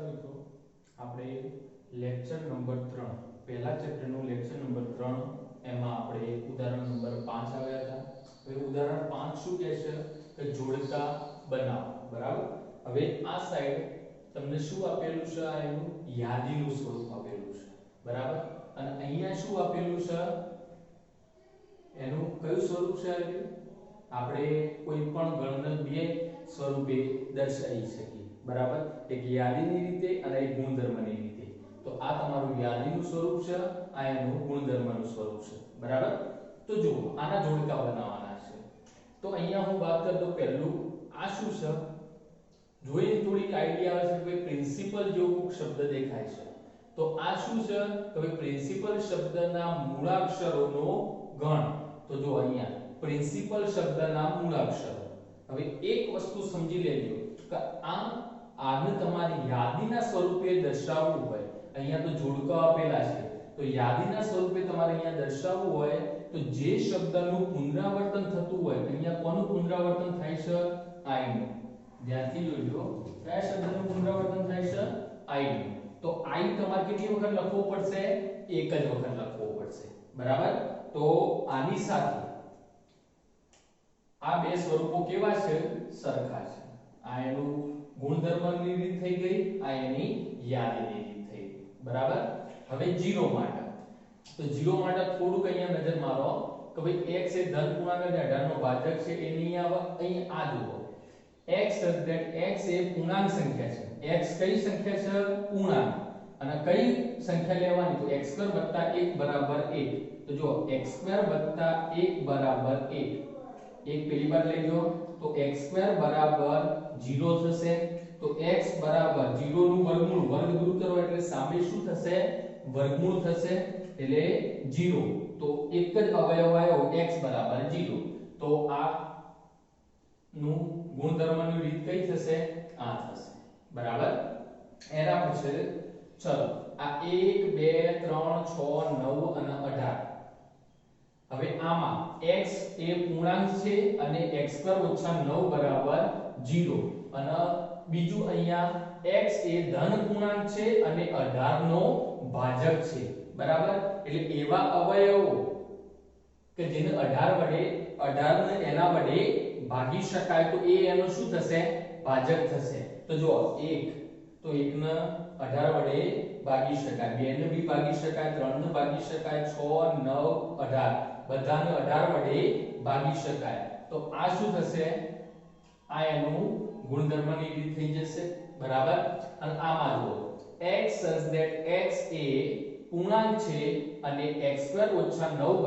મિત્રો આપણે lecture number 3 પહેલા ચેપ્ટરનું લેક્ચર નંબર 3 એમાં આપણે ઉદાહરણ નંબર 5 આવ્યા હતા. હવે ઉદાહરણ 5 શું કહે છે કે જોડકા બનાવો. બરાબર. હવે આ સાઈડ તમને શું આપેલું છે? આ એનું યાદીનું સ્વરૂપ આપેલું છે. બરાબર. અને અહીંયા શું આપેલું છે? એનું કયું સ્વરૂપ છે? આપણે કોઈ પણ ગણને બે સ્વરૂપે દર્શાવી શકીએ. બરાબર. એક યાદીની રીતે અને એક ગુણધર્મની રીતે. તો આ તમારું યાદીનું સ્વરૂપ છે, આ એનું ગુણધર્મનું સ્વરૂપ છે. બરાબર. તો જુઓ, આના જોડકા બનાવવાના છે. તો અહીંયા હું વાત કરતો પહેલું આ શું છે? જોઈને થોડીક આઈડિયા આવે છે કે પ્રિન્સિપલ જેવો શબ્દ દેખાય છે. તો આ શું છે? કે પ્રિન્સિપલ શબ્દના મૂળાક્ષરોનો ગણ. તો જો અહીંયા પ્રિન્સિપલ શબ્દના મૂળાક્ષરો. હવે એક વસ્તુ સમજી લેજો કે આને તમારી યાદીના સ્વરૂપે દર્શાવવું હોય, અહીંયા તો જોડકા આપેલા છે, તો યાદીના સ્વરૂપે તમારે અહીંયા દર્શાવવું હોય તો જે શબ્દનું પુનરાવર્તન થતું હોય, અહીંયા કોનું પુનરાવર્તન થાય છે? આઈનું. ધ્યાનથી જોજો, કયા શબ્દનું પુનરાવર્તન થાય છે? આઈનું. તો આઈ તમારે કેટલી વખત લખવો પડશે? એક જ વખત લખવો પડશે. બરાબર. તો આની સાથે આ બે સ્વરૂપો કેવા છે? સરખા છે. આ એનું ગુણધર્મની રીત થઈ ગઈ, આ એની યાદીની રીત થઈ ગઈ. બરાબર. હવે 0 માટે. તો 0 માટે થોડુંક અહીંયા નજર મારો કે ભાઈ x એ ધન પૂર્ણાંક અને 18 નો ભાજક છે. એની આવે અહીં આ જુઓ, x એ પૂર્ણાંક સંખ્યા છે. x કઈ સંખ્યા છે? પૂર્ણાંક. અને કઈ સંખ્યા લેવાની? તો x2 + 1 = 1. તો જો x2 + 1 = 1. એક પેલી બાર લઈ લો તો x2 = 0 થશે. તો x = 0 નું વર્ગમૂળ, વર્ગ દૂર કરો એટલે સામે શું થશે? વર્ગમૂળ થશે એટલે 0. તો એક જ અવયવ આવ્યો x = 0. તો આ નું ગુણધર્મની રીત કઈ થશે? આ થશે. બરાબર. એના પછી ચલો આ 1 2 3 6 9 અને 18. હવે આમાં x એ પૂર્ણાંક છે અને x2 - 9 = 0. અને બીજું અહીંયા x એ ધન પૂર્ણાંક છે અને 18 નો ભાજક છે. બરાબર. એટલે એવા અવયવો કે જેને 18 ને એના વડે ભાગી શકાય, તો એ એનો શું થશે? ભાજક થશે. તો જો 1, તો 1 ને 18 વડે ભાગી શકાય, 2 ને બી ભાગી શકાય, 3 ને ભાગી શકાય, 6 9 18 બધાને 18 વડે ભાગી શકાય. તો આ શું થશે? આ એનું ગુણધર્મની રીત થઈ જશે. બરાબર. અને આમાં જુઓ, x such that x એ પૂર્ણાંક છે અને x2 - 9 =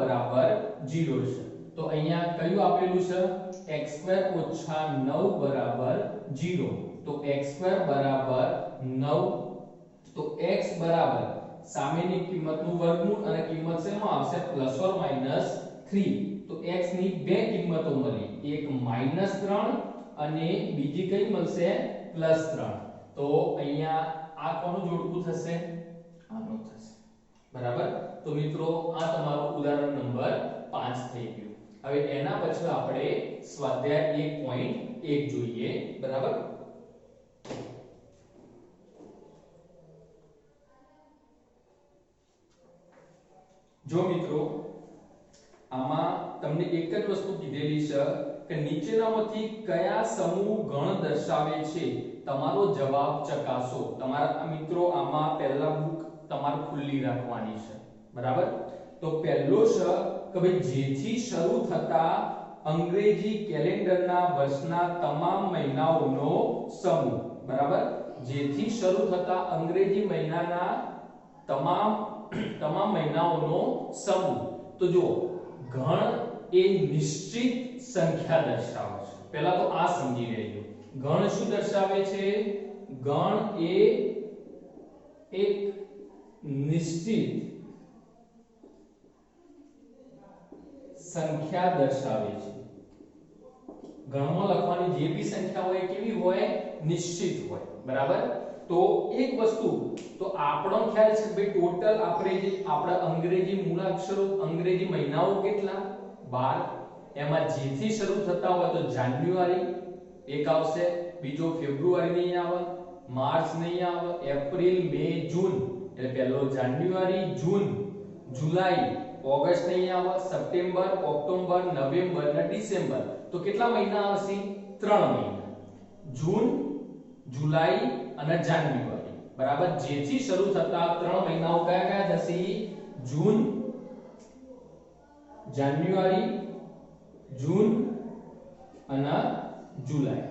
0 છે. તો અહીંયા કયું આપેલું છે? x2 - 9 = 0. તો x2 = 9. તો x બરાબર સામેની કિંમતનું વર્ગમૂળ અને કિંમત શેમાં આવશે? +or -3. તો x ની બે કિંમતો મળી, એક -3 અને બીજી કઈ મળશે? +3. તો અહીંયા આ કોનું જોડકું થશે? આનું થશે. બરાબર. તો મિત્રો આ તમારું ઉદાહરણ નંબર 5 થઈ ગયું. હવે એના પછી આપણે સ્વાધ્યાય 1.1 જોઈએ. બરાબર. જો મિત્રો આમાં તમને એક જ વસ્તુ કીધેલી છે કે નીચેનામાંથી કયા સમૂહ ગણ દર્શાવે છે? તમારો જવાબ ચકાસો. તમારા મિત્રો આમાં પહેલા બુક તમારે ખુલ્લી રાખવાની છે. બરાબર. તો પહેલો છે કે ભાઈ જેથી શરૂ થતા અંગ્રેજી કેલેન્ડરના વર્ષના તમામ મહિનાઓનો સમૂહ. બરાબર. જેથી શરૂ થતા અંગ્રેજી મહિનાના તમામ મહિનાઓનો સમૂહ. તો જો ગણ એ નિશ્ચિત સંખ્યા દર્શાવે છે. પહેલા તો આ સમજી લેજો. ગણ શું દર્શાવે છે? ગણ એ એક નિશ્ચિત સંખ્યા દર્શાવે છે. ગણમાં લખવાની જે બી સંખ્યા હોય કેવી હોય? નિશ્ચિત હોય. બરાબર. તો એક વસ્તુ તો આપણો ખ્યાલ છે ભાઈ ટોટલ આપણે જે આપણા અંગ્રેજી મૂળાક્ષરો, અંગ્રેજી મહિનાઓ કેટલા? 12. એમાં જેથી શરૂ થતા હોય તો જાન્યુઆરી એક આવશે, બીજો ફેબ્રુઆરી ની આવે, માર્ચ નહીં આવે, એપ્રિલ, મે, જૂન એટલે પહેલો જાન્યુઆરી, જૂન, જુલાઈ, ઓગસ્ટ નહીં આવે, સપ્ટેમ્બર, ઓક્ટોબર, નવેમ્બર અને ડિસેમ્બર. તો કેટલા મહિના આવશે? 3 મહિના. જૂન, જુલાઈ અને જાન્યુઆરી. બરાબર. જેથી શરૂ થતા 3 મહિનાઓ કયા કયા થશે? જૂન, જાન્યુઆરી, જૂન અને જુલાઈ.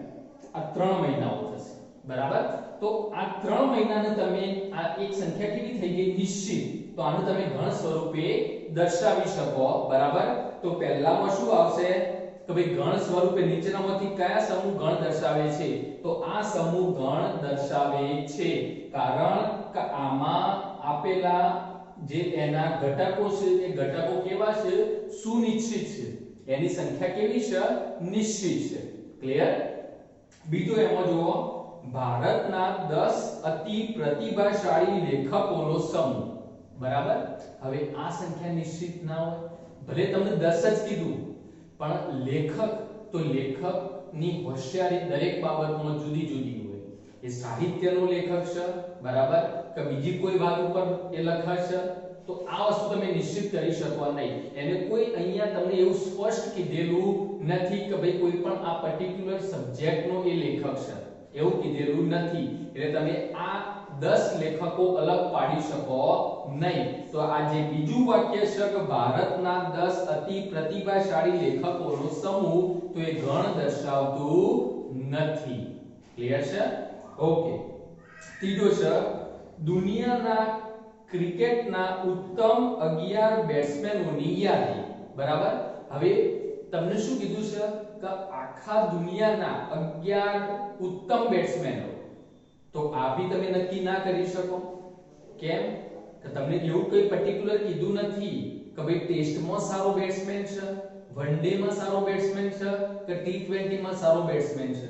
આ 3 મહિનાઓ થશે. બરાબર. તો આ 3 મહિનાને તમે આ એક સંખ્યા કેવી થઈ ગઈ? નિશ્ચિત. તો આને તમે ગણ સ્વરૂપે દર્શાવી શકો. બરાબર. તો પહેલામાં શું આવશે કે ભાઈ ગણ સ્વરૂપે નીચેનામાંથી કયા સમૂહ ગણ દર્શાવે છે? તો આ સમૂહ ગણ દર્શાવે છે કારણ કે આમાં આપેલા જે એના ઘટકો છે એ ઘટકો કેવા છે? સુનિશ્ચિત છે. એની સંખ્યા કેવી છે? નિશ્ચિત છે. ક્લિયર? બીજો એમાં જુઓ, ભારતના 10 અતિ પ્રતિભાશાળી લેખકોનો સમૂહ. બરાબર. હવે આ સંખ્યા નિશ્ચિત ના હોય. ભલે તમને 10 જ કીધું પણ લેખક તો લેખકની હોશિયારી દરેક બાબતમાં જુદી જુદી હોય. એ સાહિત્યનો લેખક છે, બરાબર, કે બીજી કોઈ વાત ઉપર એ લખે છે, તો આ વસ્તુ તમે નિશ્ચિત કરી શકો નહીં. એને કોઈ અહીંયા તમને એવું સ્પષ્ટ કીધેલું નથી કે ભાઈ કોઈ પણ આ પર્ટિક્યુલર સબ્જેક્ટનો એ લેખક છે, એવું કીધેલું નથી. એટલે તમે આ 10 લેખકો અલગ પાડી શકો નહીં. તો આ જે બીજું વાક્ય છે કે ભારતના 10 અતિ પ્રતિભાશાળી લેખકોનો સમૂહ, તો એ ગણ દર્શાવતું નથી. ક્લિયર છે? ઓકે. ત્રીજો છે દુનિયાના ક્રિકેટના ઉત્તમ 11 બેટ્સમેનોની યાદી. બરાબર. હવે તમને શું કીધું છે કે આખા દુનિયાના 11 ઉત્તમ બેટ્સમેનો. તો આ ભી તમે નક્કી ના કરી શકો. કેમ? કે તમને એવું કોઈ પર્ટિક્યુલર કીધું નથી કે ભાઈ ટેસ્ટમાં સારો બેટ્સમેન છે, વનડે માં સારો બેટ્સમેન છે કે ટી20 માં સારો બેટ્સમેન છે.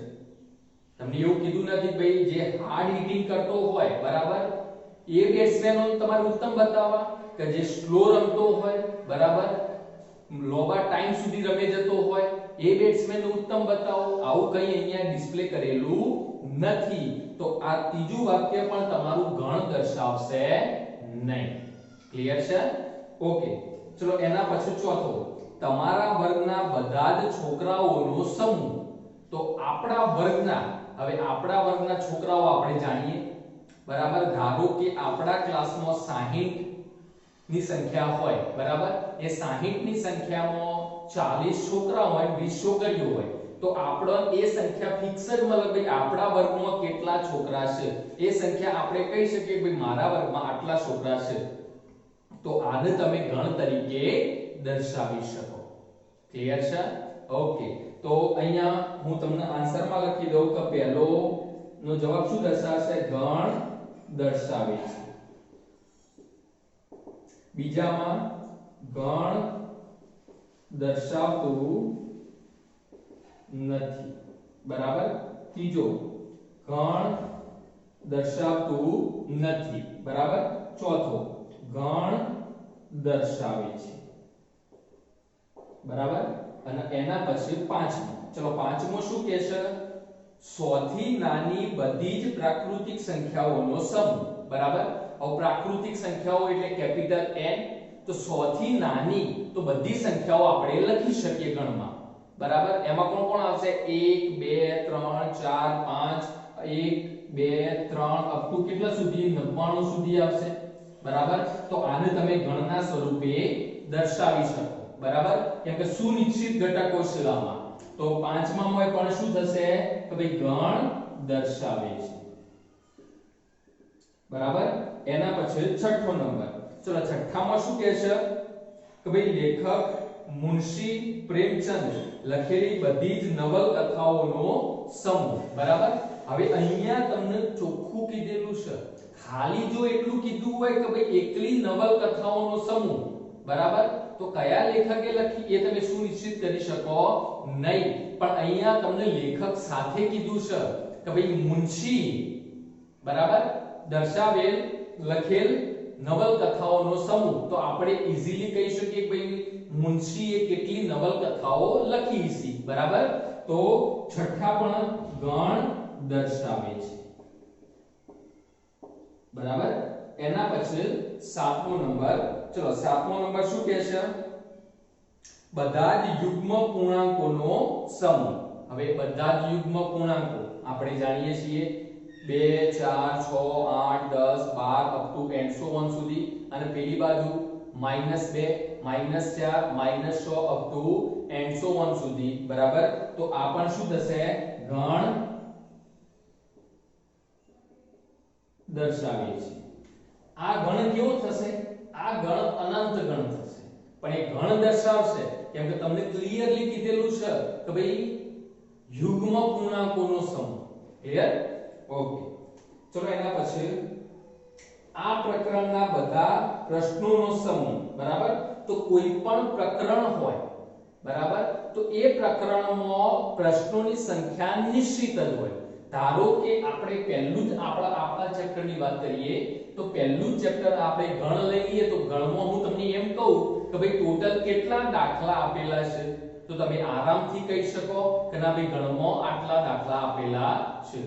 તમને એવું કીધું નથી ભાઈ જે હાર્ડ હિટિંગ કરતો હોય, બરાબર, એ બેટ્સમેનો તમારે ઉત્તમ બતાવવા, કે જે સ્લો રમતો હોય, બરાબર, લોબા ટાઈમ સુધી રમે જતો હોય, એ બેટ્સમેન ઉત્તમ બતાવો. આવું કઈ અહીંયા ડિસ્પ્લે કરેલું નથી. તો આ ત્રીજું વાક્ય પણ તમારું ગણ દર્શાવશે નહીં. ક્લિયર છે? ઓકે. ચલો એના પછી ચોથો, તમારા વર્ગના બધા જ છોકરાઓનો સમૂહ. તો આપણા વર્ગના, હવે આપણા વર્ગના છોકરાઓ આપણે જાણીએ, બરાબર. ધારો કે આપણા ક્લાસમાં 60 ની સંખ્યા હોય, બરાબર. એ 60 ની સંખ્યામાં 40 છોકરા હોય, 20 છોકરીઓ હોય. તો આપણો એ સંખ્યા ફિક્સ જ મતલબ ભાઈ આપણા વર્ગમાં કેટલા છોકરા છે એ સંખ્યા આપણે કહી શકીએ ભાઈ મારા વર્ગમાં આટલા છોકરા છે. તો આને તમે ગણ તરીકે દર્શાવી શકો. ક્લિયર છે? ઓકે. તો અહીંયા હું તમને આન્સરમાં લખી દઉં કે પહેલો નો જવાબ શું દર્શાવશે? ગણ દર્શાવે છે. બીજામાં ગણ દર્શાવતું નથી. બરાબર. ત્રીજો ગણ દર્શાવતું નથી. બરાબર. ચોથો ગણ દર્શાવે છે. બરાબર. અને એના પછી પાંચમો. ચલો પાંચમો શું કહે છે? 100 થી નાની બધી જ પ્રાકૃતિક સંખ્યાઓનો સમૂહ. બરાબર. હવે પ્રાકૃતિક સંખ્યાઓ એટલે કેપિટલ N. તો 100 થી નાની તો બધી સંખ્યાઓ આપણે લખી શકીએ ગણમાં. બરાબર. એમાં કોણ કોણ આવશે? 1 2 3 4 5 1 2 3 અપ ટુ કેટલા સુધી? 99 સુધી આવશે. બરાબર. તો આને તમે ગણના સ્વરૂપે દર્શાવી શકો. બરાબર. કેમ કે સુનિશ્ચિત ઘટકો છે આમાં. તો પાંચમામાં પણ શું થશે કે ભાઈ ગણ દર્શાવે છે. બરાબર. એના પછી છઠ્ઠો નંબર. ચલો છઠ્ઠામાં શું કહે છે કે ભાઈ લેખક મુનશી પ્રેમચંદ લખેલી બધી જ નવલકથાઓનો સમૂહ. બરાબર. હવે અહીંયા તમને ચોખ્ખું કીધેલું છે. ખાલી જો એટલું કીધું હોય કે ભાઈ એકલી નવલકથાઓનો સમૂહ, બરાબર, તો કયા લેખકે લખી એ તમે સુનિશ્ચિત કરી શકો નહીં. પણ અહીંયા તમને લેખક સાથે કીધું છે કે ભાઈ મુનશી, બરાબર, દર્શાવેલ લખેલ નવલકથાઓનો સમૂહ. તો આપણે ઈઝીલી કહી શકીએ કે ભાઈ મુનશીએ કેટલી નવલકથાઓ લખી છે. બરાબર. તો છઠ્ઠા પણ ગણ દર્શાવે છે. બરાબર. એના પછી સાતમો નંબર, ચલો સાતમો નંબર શું કહે છે? બધા જ યુગ્મ પૂર્ણાંકોનો સમૂહ. હવે બધા જ યુગ્મ પૂર્ણાંકો આપણે જાણીએ છીએ 2 4 6 8 10 12 up to and so on સુધી, અને પેલી બાજુ -2 -4 -6 up to and so on સુધી, બરાબર. તો આ પણ શું થશે? ગણ દર્શાવે છે. આ ગણ કેવો થશે? આ ગણ અનંત ગણ થશે, પણ એ ગણ દર્શાવશે કેમ કે તમને ક્લિયરલી કીધેલું છે કે ભાઈ યુગ્મ પૂર્ણાંકોનો સમૂહ. ક્લિયર? ઓકે. ચલો એના પછી આ પ્રકરણના બધા પ્રશ્નોનો સમૂહ, બરાબર. તો કોઈ પણ પ્રકરણ હોય, બરાબર, તો એ પ્રકરણમાં પ્રશ્નોની સંખ્યા નિશ્ચિત જ હોય. ધારો કે આપણે પહેલું જ આપણા ચેપ્ટરની વાત કરીએ તો પહેલું જ ચેપ્ટર આપણે ગણ લઈ લઈએ તો ગણમાં હું તમને એમ કહું કે ભાઈ ટોટલ કેટલા દાખલા આપેલા છે, તો તમે આરામથી કહી શકો કે ના ભાઈ ગણમાં આટલા દાખલા આપેલા છે.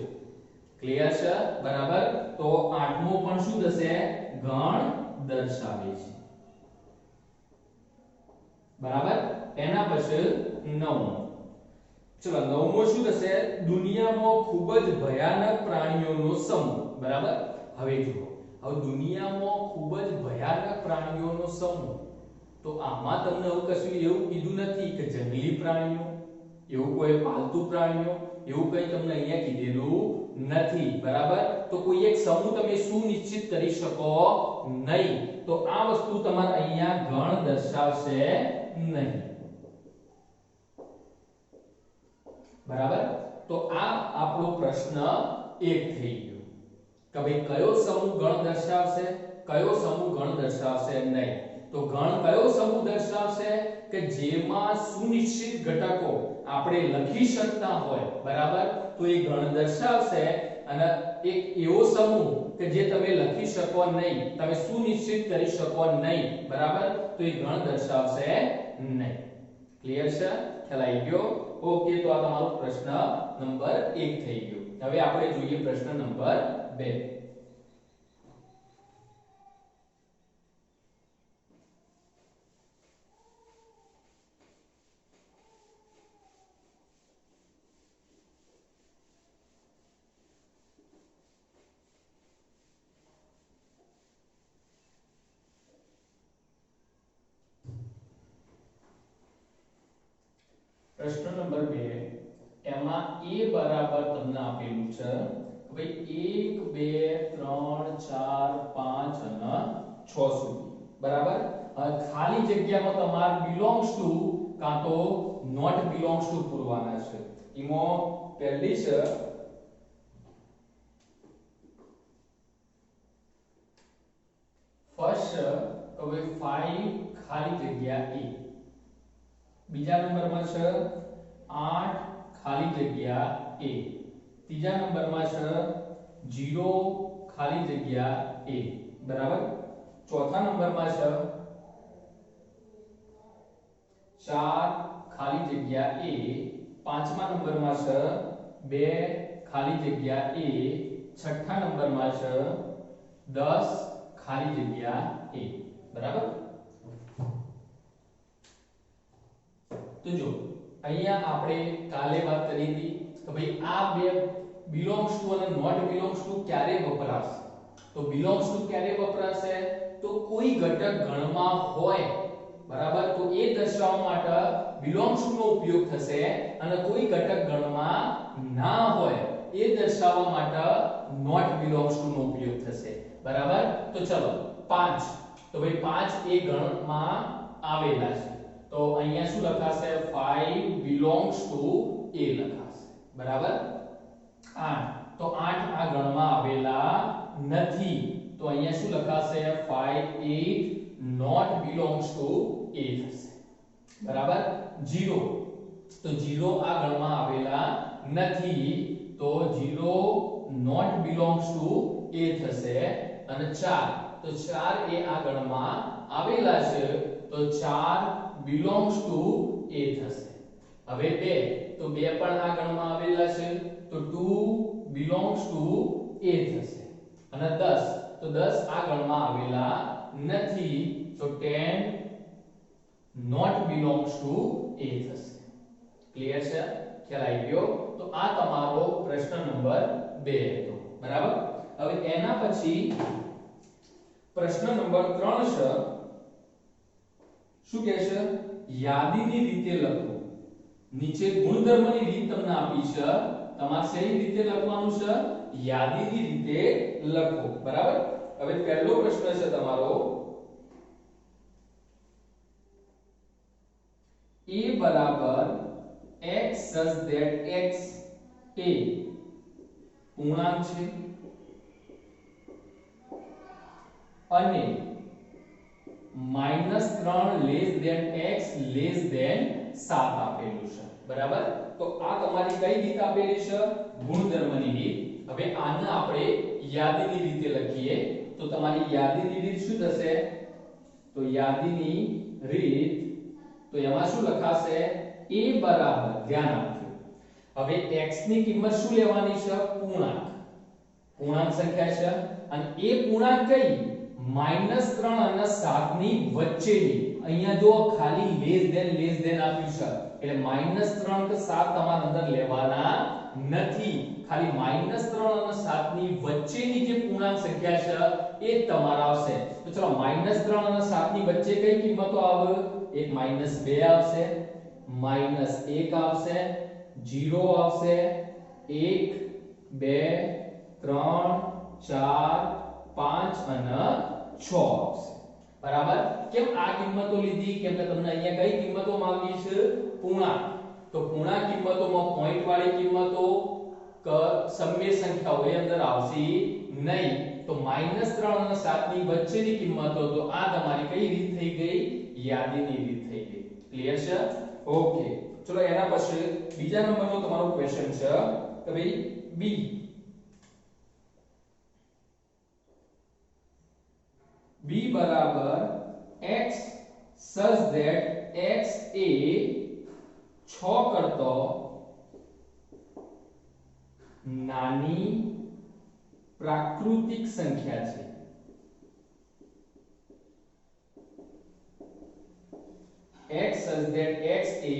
ક્લિયર છે? બરાબર. તો આઠમો પણ શું થશે? ગણ દર્શાવે છે. બરાબર. એના પછી નવમો, ચલો નવમો શું થશે? દુનિયામાં ખૂબ જ ભયાનક પ્રાણીઓનો સમૂહ. બરાબર. હવે જુઓ, હવે દુનિયામાં ખૂબ જ ભયાનક પ્રાણીઓનો સમૂહ, તો આમાં તમને હવે કશું એવું કીધું નથી કે જંગલી પ્રાણીઓ, એવું કોઈ પાલતુ પ્રાણીઓ, એવું કંઈ તમને અહીંયા કીધેલું નથી. બરાબર. તો કોઈ એક સમૂહ તમે સુનિશ્ચિત કરી શકો નહીં, તો આ વસ્તુ તમારે અહીંયા ગણ દર્શાવશે નહીં. બરાબર. તો આ આપણો પ્રશ્ન 1 થઈ ગયો કે ભાઈ કયો સમૂહ ગણ દર્શાવશે, કયો સમૂહ ગણ દર્શાવશે નહીં. તો ગણ કયો સમૂહ દર્શાવશે કે જેમાં સુનિશ્ચિત ઘટકો આપણે લખી શકતા હોય, બરાબર, તો એ ગણ દર્શાવશે. અને એક એવો સમૂહ કે જે તમે લખી શકો નહીં, તમે સુનિશ્ચિત કરી શકો નહીં, બરાબર, તો એ ગણ દર્શાવશે નહીં. ક્લિયર છે? ખ્યાલ આવી ગયો? ઓકે. તો આ તમારો પ્રશ્ન નંબર 1 થઈ ગયો. હવે આપણે જોઈએ પ્રશ્ન નંબર 2. પ્રશ્ન નંબર 2, એમાં a બરાબર તમને આપેલું છે કે ભાઈ 1 2 3 4 5 અને 6 સુધી, બરાબર. ખાલી જગ્યામાં તમારે બિલોંગ્સ ટુ કાં તો નોટ બિલોંગ્સ ટુ પૂરવાના છે. એમાં પહેલી છે ફર્સ્ટ તો ભાઈ 5 ખાલી જગ્યા a. બીજા નંબરમાં છે 8 ખાલી જગ્યા a. ત્રીજા નંબરમાં છે 0 ખાલી જગ્યા a, બરાબર. ચોથા નંબરમાં છે 4 ખાલી જગ્યા a. પાંચમા નંબરમાં છે 2 ખાલી જગ્યા a. છઠ્ઠા નંબરમાં છે 10 ખાલી જગ્યા a, બરાબર. તો જો અહીંયા આપણે કાલે વાત કરી હતી કે ભાઈ આ બે બિલોંગ્સ ટુ અને નોટ બિલોંગ્સ ટુ ક્યારે વપરાશે. તો બિલોંગ્સ ટુ ક્યારે વપરાશે? તો કોઈ ઘટક ગણમાં હોય, બરાબર, તો એ દર્શાવવા માટે બિલોંગ્સ ટુ નો ઉપયોગ થશે, અને કોઈ ઘટક ગણમાં ના હોય એ દર્શાવવા માટે નોટ બિલોંગ્સ ટુ નો ઉપયોગ થશે, બરાબર. તો ચલો 5, તો ભાઈ 5 એ ગણમાં આવેલા છે, તો અહીંયા શું લખાશે? 5 belongs to a લખાશે, બરાબર. 8, તો 8 આ ગણમાં આવેલા નથી, તો અહીંયા શું લખાશે? 5 8 not belongs to a થશે, બરાબર. 0, તો 0 આ ગણમાં આવેલા નથી, તો 0 not belongs to a થશે. અને 4, તો 4 એ આ ગણમાં આવેલા છે, તો 4 belongs to a થશે. હવે 2, તો 2 પણ આ ગણમાં આવેલા છે, તો 2 belongs to a થશે. અને 10, તો 10 આ ગણમાં આવેલા નથી, તો 10 not belongs to A થશે. ક્લિયર છે? ખ્યાલ આવી ગયો? તો આ તમારો પ્રશ્ન નંબર 2 હતો. બરાબર? હવે એના પછી પ્રશ્ન નંબર 3 છે. શું કહે છે? યાદીની રીતે લખો. નીચે ગુણધર્મની રીત તમને આપી છે, તમારે કઈ રીતે લખવાનું છે? યાદીની રીતે લખો. બરાબર? હવે પહેલો પ્રશ્ન છે તમારો, a બરાબર x such that x a પૂર્ણાંક છે અને -3 less than x less than 7 આપેલું છે. બરાબર? તો આ તમારી કઈ રીત આપેલી છે? ગુણધર્મની રીત. હવે આને આપણે યાદીની રીતે લખીએ, તો તમારી યાદીની રીત શું થશે? તો યાદીની રીત, તો એમાં શું લખાશે? a બરાબર, ધ્યાન આપજો, હવે x ની કિંમત શું લેવાની છે? પૂર્ણાંક. પૂર્ણાંક સંખ્યા છે અને એ પૂર્ણાંક કઈ? -3 અને 7 ની વચ્ચેની. અહીંયા જો ખાલી લેસ ધેન આપ્યું છે, એટલે -3 કે 7 તમારે અંદર લેવાના નથી. ખાલી -3 અને 7 ની વચ્ચેની જે પૂર્ણાંક સંખ્યા છે એ તમારા આવશે. તો ચલો -3 અને 7 ની વચ્ચે કઈ કિંમતો આવે? એક -2 આવશે, -1 આવશે, 0 આવશે, 1 2 3 4 5 અને 6 આવશે. બરાબર? કેમ આ કિંમતો લીધી? કેમ કે તમને અહીંયા કઈ કિંમતો માંગી છે? પૂર્ણાંક. તો પૂર્ણાંક કિંમતોમાં પોઈન્ટ વાળી કિંમતો સમય સંખ્યાઓ એ અંદર આવશે નહીં. તો -3 અને 7 ની વચ્ચેની કિંમતો, તો આ તમારી કઈ રીત થઈ ગઈ? યાદીની રીત થઈ ગઈ. ક્લિયર છે? ઓકે. ચલો એના પછી બીજા નંબરનો તમારો ક્વેશ્ચન છે કે ભાઈ b બરાબર x such that x એ 6 કરતો નાની પ્રાકૃતિક સંખ્યા છે. x such that x એ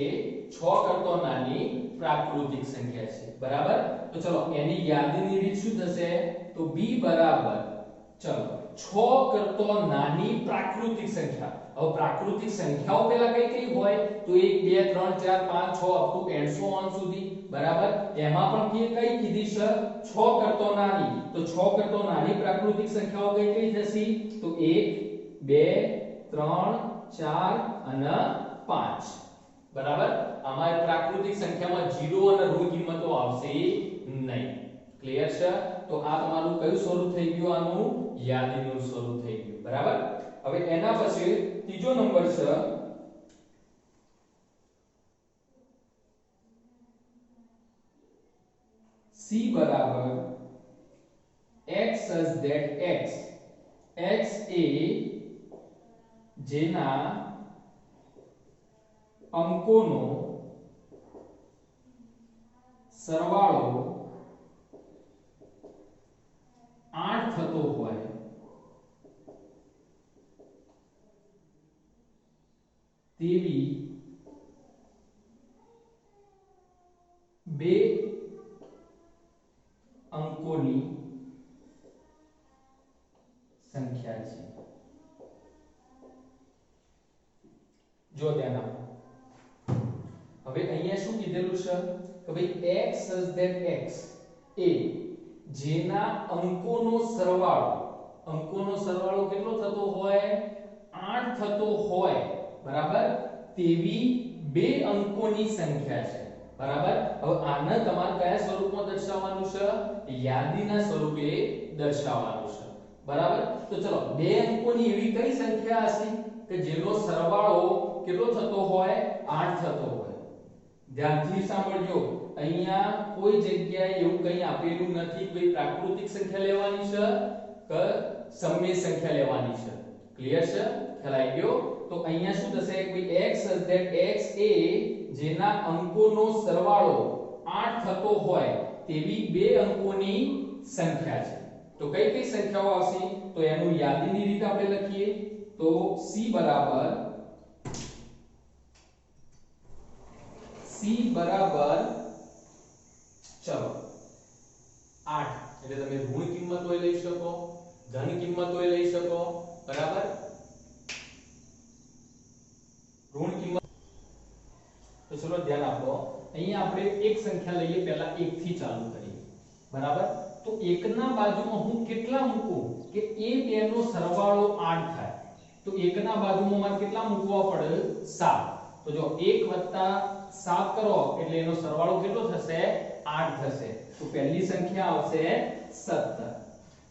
6 કરતો નાની પ્રાકૃતિક સંખ્યા છે. બરાબર? તો ચલો એની યાદીની રીત શું થશે? તો b બરાબર, ચલો 6 કરતો નાની પ્રાકૃતિક સંખ્યા. હવે પ્રાકૃતિક સંખ્યાઓ પહેલા કઈ કઈ હોય? તો 1 2 3 4 5 6 up to and so on સુધી. બરાબર? એમાં પણ કઈ કીધી છે? 6 કરતો નાની. તો 6 કરતો નાની પ્રાકૃતિક સંખ્યાઓ કઈ કઈ થશે? તો 1 2 3 4 અને 5. બરાબર? આમાં પ્રાકૃતિક સંખ્યામાં 0 અને ઋણ કિંમતો આવશે નહીં. ક્લિયર છે? તો આ તમારું કયું સ્વરૂપ થઈ ગયું? આનું યાદીનું સ્વરૂપ થઈ ગયું. બરાબર? હવે એના પછી ત્રીજો નંબર છે c બરાબર x such that x એ જેના અંકોનો સરવાળો 8 થતો હોય તેવી બે અંકોની સંખ્યા છે. જો ધ્યાન આપો. હવે અહીંયા શું કીધેલું છે કે ભાઈ x such that x એ જેના અંકોનો સરવાળો કેટલો થતો હોય? 8 થતો હોય. બરાબર? તેવી બે અંકોની સંખ્યા છે. બરાબર? હવે આને તમારે કયા સ્વરૂપમાં દર્શાવવાનું છે? યાદીના સ્વરૂપે દર્શાવવાનું છે. બરાબર? તો ચલો બે અંકોની એવી કઈ સંખ્યા હશે કે જેનો સરવાળો કેટલો થતો હોય? 8 થતો હોય. ધ્યાનથી સાંભળજો. અહીંયા કોઈ જગ્યાએ એવું કંઈ આપેલું નથી કોઈ પ્રાકૃતિક સંખ્યા લેવાની છે કે સમય સંખ્યા લેવાની છે. ક્લિયર છે? ખ્યાલ આવી ગયો? તો અહીંયા શું થશે? કોઈ x such that x એ જેના અંકોનો સરવાળો 8 થતો હોય તેવી બે અંકોની સંખ્યા છે. તો કઈ કઈ સંખ્યાઓ આવશે તો એનું યાદીની રીત આપણે લખીએ તો c બરાબર ચલો 8 એટલે તમે ઋણ કિંમત હોય લઈ શકો ધન કિંમત હોય લઈ શકો બરાબર ઋણ કિંમત તો ચલો ધ્યાન આપો અહીંયા આપણે એક સંખ્યા લઈએ પહેલા 1 થી ચાલુ કરીએ બરાબર તો 1 ના બાજુમાં હું કેટલા મૂકું કે એ બે નો સરવાળો 8 થાય તો 1 ના બાજુમાં મારે કેટલા મૂકવા પડે 7 તો જો 1 + 7 કરો એટલે એનો સરવાળો કેટલો થશે 8 થશે તો પહેલી સંખ્યા આવશે 17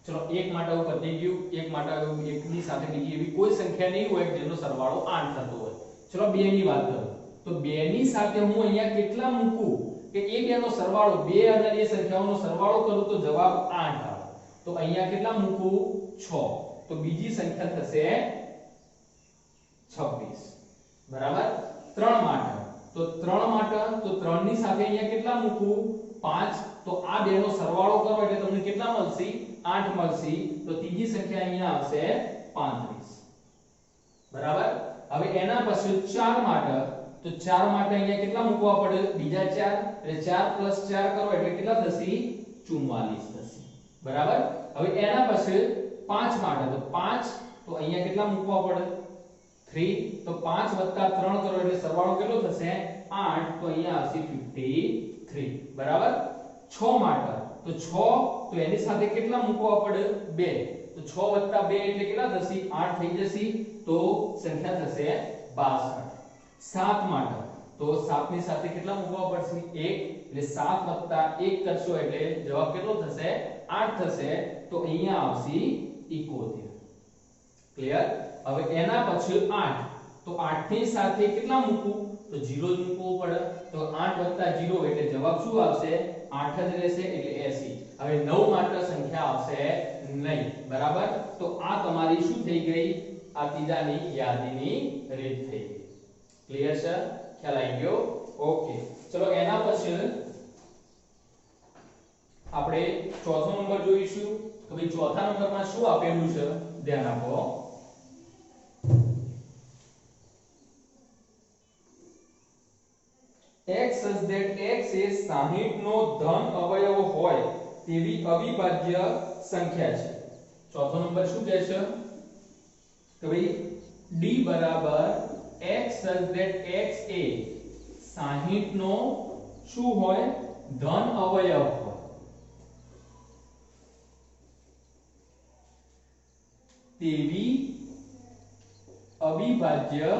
ચલો એક માટે પતી ગયું એક માટે એકની સાથે બીજી એવી કોઈ સંખ્યા નહીં હોય જેનો સરવાળો 8 થતો હોય ચલો 2 ની વાત કરો તો 2 ની સાથે હું અહીંયા કેટલા મૂકું કે એ બે નો સરવાળો 2 અને એ સંખ્યાઓનો સરવાળો કરું તો જવાબ 8 આવે તો અહીંયા કેટલા મૂકું 6 તો બીજી સંખ્યા થશે 26 બરાબર 3 માટે તો 3 માટે તો 3 ની સાથે અહીંયા કેટલા મૂકું 5 તો આ બે નો સરવાળો કરો એટલે તમને કેટલા મળશે 8 મળશે તો ત્રીજી સંખ્યા અહીંયા આવશે 35 બરાબર હવે એના પછી 4 માટે તો 4 માટે અહીંયા કેટલા મૂકવા પડે બીજા 4 એટલે 4 + 4 કરો એટલે કેટલા થશે 44 થશે બરાબર હવે એના પછી 5 માટે તો 5 તો અહીંયા કેટલા મૂકવા પડે 3 તો 5 + 3 કરો એટલે સરવાળો કેટલો થશે 8 તો અહીંયા આવશે 53 બરાબર 6 માટે તો 6 તો એની સાથે કેટલા મૂકવા પડે 2 તો 6 + 2 એટલે કેટલા થશે 8 થઈ જશે તો સંખ્યા થશે 62 7 માટે તો 7 ની સાથે કેટલા મૂકવા પડશે 1 એટલે 7 + 1 કરશો એટલે જવાબ કેટલો થશે 8 થશે તો અહીંયા આવશે 71 ક્લિયર હવે એના પછી 8 તો 8 ની સાથે કેટલા મૂકું તો 0 જ મૂકવું પડે તો 8 + 0 એટલે જવાબ શું આવશે 8 જ રહેશે એટલે 80 હવે 9 માટે સંખ્યા આવશે નહીં બરાબર તો આ તમારી શું થઈ ગઈ આ ત્રીજાની યાદીની રીત થઈ ગઈ ક્લિયર છે ખ્યાલ આવી ગયો ઓકે ચલો એના પછી આપણે ચોથો નંબર જોઈશું તો ભાઈ ચોથા નંબરમાં શું આપેલું છે ધ્યાન આપો x such that x એ 60 નો ધન અવયવ હોય તેવી અવિભાજ્ય સંખ્યા છે ચોથો નંબર શું કહે છે તો ભાઈ d બરાબર x such that x એ 60 નો શું હોય ધન અવયવ હોય તેવી અવિભાજ્ય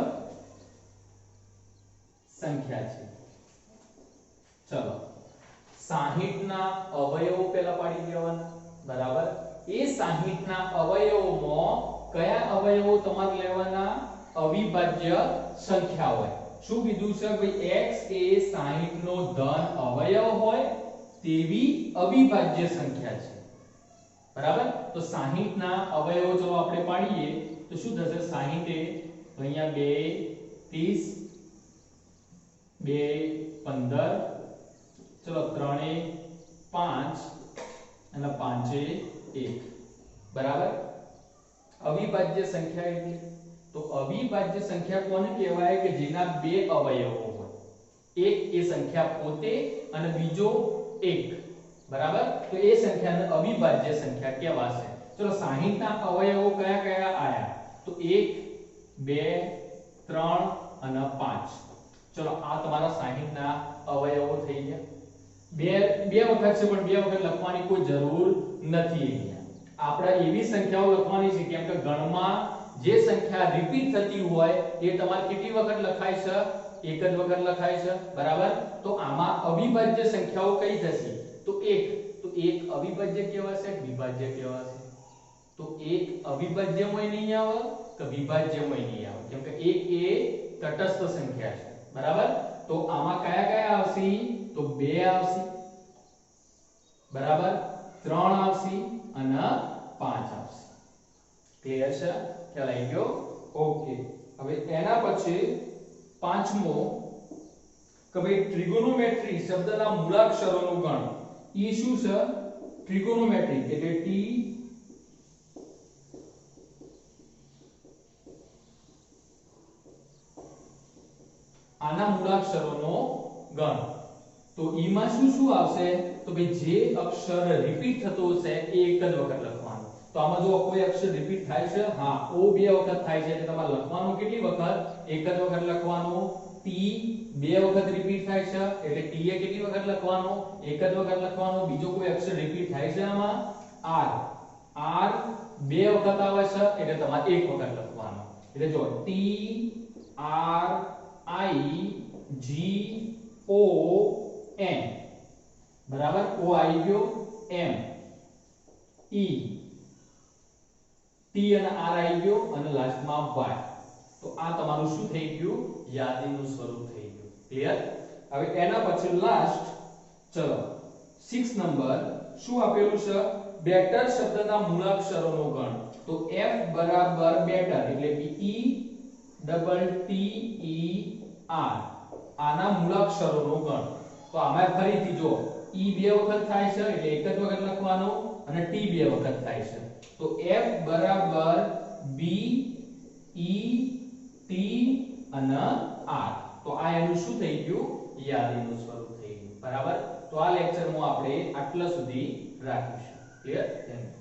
સંખ્યા છે ચલો 60 ના અવયવો પહેલા પાડી દેવાના બરાબર એ 60 ના અવયવોમાં કયા અવયવો તમારે લેવાના અવિભાજ્ય સંખ્યા હોય શું કીધું છે ભાઈ x એ 60 નો ધન અવયવ હોય તેવી અવિભાજ્ય સંખ્યા છે બરાબર તો 60 ના અવયવો જો આપણે પાડીએ તો શું થશે 60 એ તો અહીંયા 2 30 2 15 ચલો 3 એ 5 અને 5 એ 1 બરાબર અવિભાજ્ય સંખ્યા એટલે તો અવિભાજ્ય સંખ્યા કોને કહેવાય કે જેના બે અવયવો હોય એક એ સંખ્યા પોતે અને બીજો એક બરાબર તો એ સંખ્યાને અવિભાજ્ય સંખ્યા કહેવાશે ચલો 60 ના અવયવો કયા કયા આયા તો 1 2 3 અને 5 ચલો આ તમારા 60 ના અવયવો થઈ ગયા બે વખત છે પણ બે વખત લખવાની કોઈ જરૂર નથી અહીંયા આપણે એવી સંખ્યાઓ લખવાની છે કેમ કે ગણમાં જે સંખ્યા રિપીટ થતી હોય એ તમારે કેટલી વખત લખાય છે એક જ વખત લખાય છે બરાબર તો આમાં અવિભાજ્ય સંખ્યાઓ કઈ થશે તો એક અવિભાજ્ય કહેવાશે વિભાજ્ય કહેવાશે તો એક અવિભાજ્યમય નહીં આવે કે વિભાજ્યમય નહીં આવે કેમ કે એક એ તટસ્થ સંખ્યા છે બરાબર તો આમાં કયા કયા આવશે તો 2 આવશે બરાબર 3 આવશે અને 5 આવશે ક્લિયર છે ખ્યાલ આવી ગયો ઓકે હવે એના પછી પાંચમો કે ભાઈ ટ્રિગોનોમેટ્રી શબ્દના મૂળાક્ષરોનું ગણ ઈ શું છે ટ્રિગોનોમેટ્રી એટલે T આના મૂળાક્ષરોનો ગણ. તો ઈ માં શું શું આવશે? તો ભાઈ જે અક્ષર રિપીટ થતો હશે એ એક જ વખત લખવાનું. તો આમાં જો કોઈ અક્ષર રિપીટ થાય છે, હા ઓ બે વખત થાય છે એટલે તમારે લખવાનું કેટલી વખત? એક જ વખત લખવાનું. ટી બે વખત રિપીટ થાય છે એટલે ટી એ કેટલી વખત લખવાનો? એક જ વખત લખવાનો. બીજો કોઈ અક્ષર રિપીટ થાય છે આમાં? આર. આર બે વખત આવે છે એટલે તમારે એક વખત લખવાનો. એટલે જો ટી આર આઈ જી ઓ એમ, બરાબર. ઓ આવી ગયો, એમ ઈ, ટી અને આર આવી ગયો અને લાસ્ટમાં વાય. તો આ તમારું શું થઈ ગયું? યાદીનું સ્વરૂપ થઈ ગયું. ક્લિયર? હવે એના પછી લાસ્ટ, ચલો 6 નંબર શું આપેલું છે? બેટર શબ્દના મૂળાક્ષરોનો ગણ. તો F બરાબર બેટર એટલે B E double T E R, આના મૂળાક્ષરોનો ગણ. તો આમાં ફરીથી જો E બે વખત થાય છે એટલે એક જ વખત લખવાનો અને T બે વખત થાય છે. તો F બરાબર B E T અને R. તો આ એનું શું થઈ ગયું? યાદીનું સ્વરૂપ થઈ ગયું. બરાબર. તો આ લેક્ચરમાં આપણે આટલા સુધી રાખીશું. ક્લિયર? Thank you.